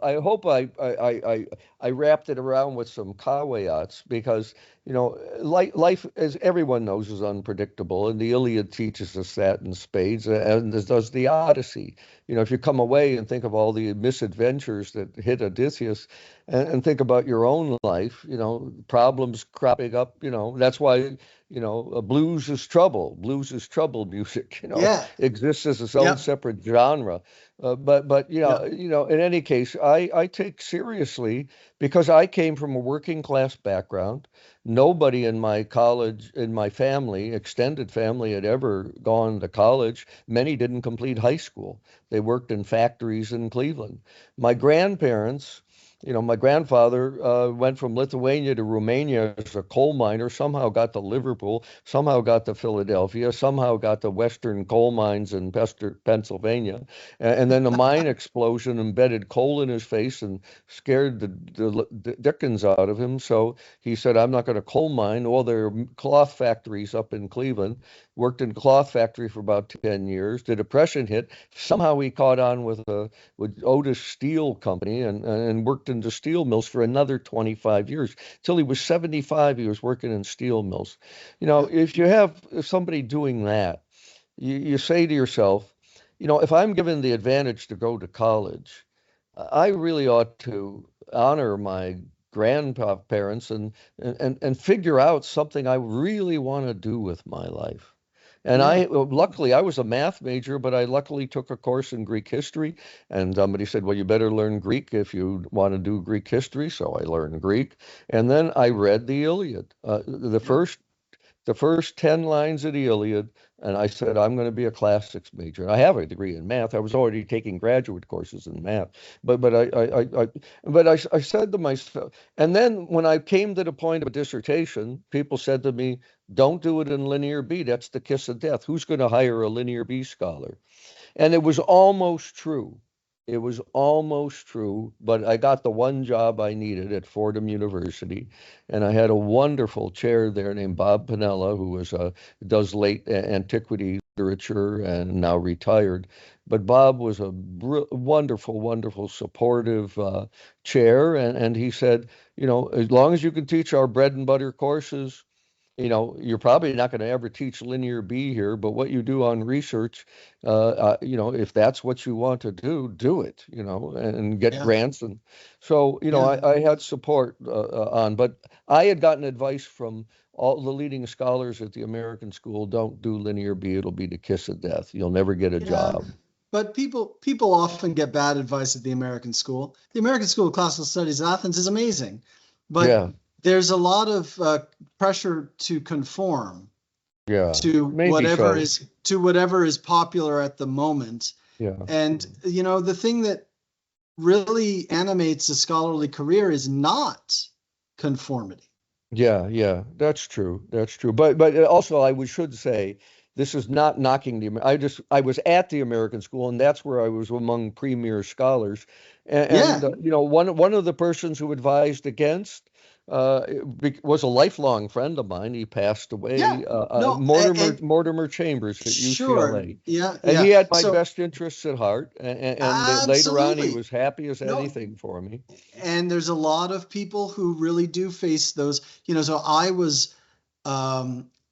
I hope I wrapped it around with some caveats because, life, as everyone knows, is unpredictable. And the Iliad teaches us that in spades, and as does the Odyssey. If you come away and think of all the misadventures that hit Odysseus and think about your own life, problems cropping up, that's why, blues is trouble. Blues is trouble music, exists as its own separate genre. But in any case, I take seriously because I came from a working class background. Nobody in my family, extended family, had ever gone to college. Many didn't complete high school. They worked in factories in Cleveland. My grandparents, my grandfather went from Lithuania to Romania as a coal miner, somehow got to Liverpool, somehow got to Philadelphia, somehow got to Western coal mines in Pennsylvania. And then the mine explosion embedded coal in his face and scared the dickens out of him. So he said, I'm not going to coal mine. Well, there are cloth factories up in Cleveland. Worked in a cloth factory for about 10 years. The Depression hit. Somehow he caught on with Otis Steel Company and worked in the steel mills for another 25 years. Till he was 75, he was working in steel mills. If you have somebody doing that, you say to yourself, if I'm given the advantage to go to college, I really ought to honor my grandparents and figure out something I really want to do with my life. And luckily, I was a math major, but I luckily took a course in Greek history. And somebody said, well, you better learn Greek if you want to do Greek history. So I learned Greek. And then I read the Iliad, the first 10 lines of the Iliad. And I said, I'm going to be a classics major. And I have a degree in math. I was already taking graduate courses in math. But I said to myself, and then when I came to the point of a dissertation, people said to me, don't do it in linear B. That's the kiss of death. Who's going to hire a linear B scholar? And it was almost true. It was almost true, but I got the one job I needed at Fordham University, and I had a wonderful chair there named Bob Pinella, who does late antiquity literature and now retired. But Bob was a wonderful, wonderful, supportive chair, and he said, as long as you can teach our bread and butter courses, you're probably not going to ever teach linear B here, but what you do on research, if that's what you want to do it, and get grants. And so, I had support but I had gotten advice from all the leading scholars at the American school, don't do linear B. It'll be the kiss of death. You'll never get a job. But people often get bad advice at the American school. The American School of Classical Studies in Athens is amazing, but there's a lot of pressure to conform to whatever is popular at the moment. And the thing that really animates a scholarly career is not conformity. Yeah, that's true. But also should say, this is not knocking I was at the American school, and that's where I was among premier scholars. Yeah, One of the persons who advised against was a lifelong friend of mine. He passed yeah. away, No, Mortimer Chambers at sure. UCLA. Yeah, And yeah. he had my So best interests at heart. Later on, he absolutely. was happy as No, anything for me. and there's a lot of people who really do face those, so I was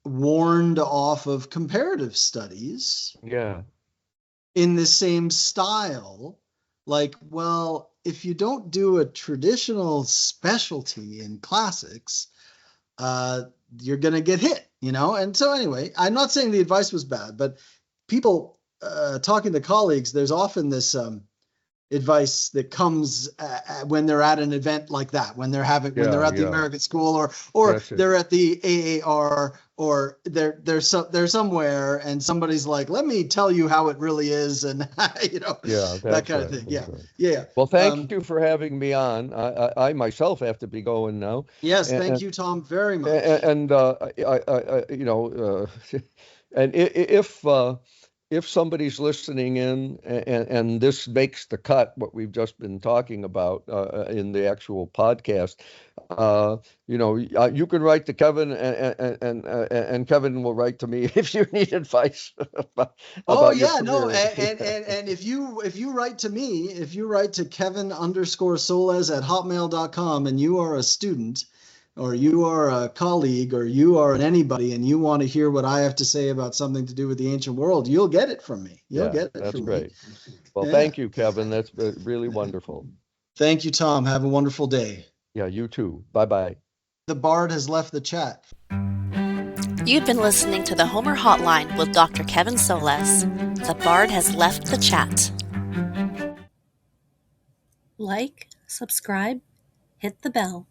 warned off of comparative studies Yeah. in the same style. Like, well, if you don't do a traditional specialty in classics, you're going to get hit, And so anyway, I'm not saying the advice was bad, but people talking to colleagues, there's often this advice that comes when they're at an event like that, when they're at the American school, or they're at the AAR, or they're somewhere, and somebody's like, let me tell you how it really is, and that kind of thing. Yeah. Right. Yeah. Well, thank you for having me on. I myself have to be going now. Yes, thank you, Tom, very much. And and if somebody's listening in and this makes the cut, what we've just been talking about in the actual podcast, you can write to Kevin, and Kevin will write to me if you need advice about your career. And if you write to me, if you write to Kevin_Solez@hotmail.com, and you are a student, or you are a colleague, or you are an anybody, and you want to hear what I have to say about something to do with the ancient world, you'll get it from me. That's great. Well, thank you, Kevin. That's really wonderful. Thank you, Tom. Have a wonderful day. Yeah, you too. Bye-bye. The Bard has left the chat. You've been listening to the Homer Hotline with Dr. Kevin Solez. The Bard has left the chat. Like, subscribe, hit the bell.